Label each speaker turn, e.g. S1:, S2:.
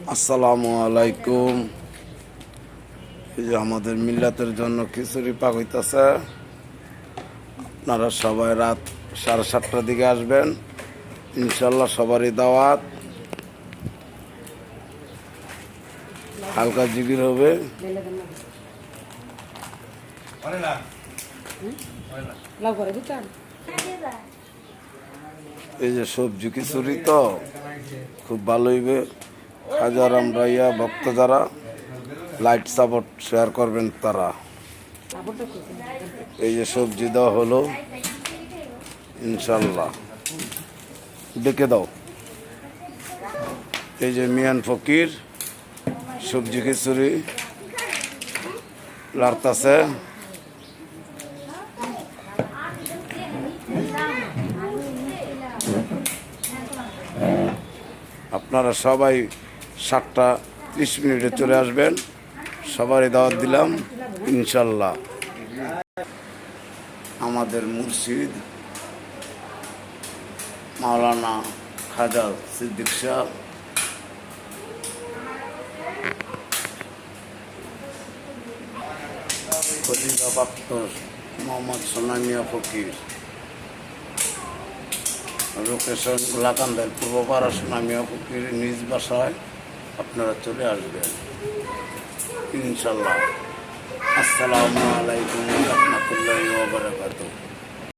S1: আসসালামু আলাইকুম। এই যে আমাদের মিল্লাতের জন্য খিচুড়ি পাক হইতেছে। আপনারা সবাই রাত 7:30টার দিকে আসবেন, ইনশাল্লাহ সবারই দাওয়াত। হালকা জিগির হবে। এই যে সবজি খিচুড়ি তো খুব ভালো হইবে। হাজার আমরা ভক্ত যারা লাইট সাপোর্ট শেয়ার করবেন তারা। এই যে সবজি দেওয়া হলো, ইনশাল্লাহ ডেকে দাও। এই যে মিয়ান ফকির সবজি খিচুড়ি লাড়তাছে। আপনারা সবাই 7:30 চলে আসবেন, সবারই দাওয়াত দিলাম ইনশাল্লাহ। আমাদের মুর্শিদ মাওলানা খাজা সিদ্দিক শাহ, খলিফাপ্রাপ্ত মোহাম্মদ সোনামিয়া ফকির, লোকেশন গোলাকান্দার পূর্বপাড়া সোনামিয়া ফকির নিজ বাসায় আপনারা চলে আসবেন ইনশাল্লাহ। আসসালামু আলাইকুম ওয়া রাহমাতুল্লাহি ওয়া বারাকাতুহু।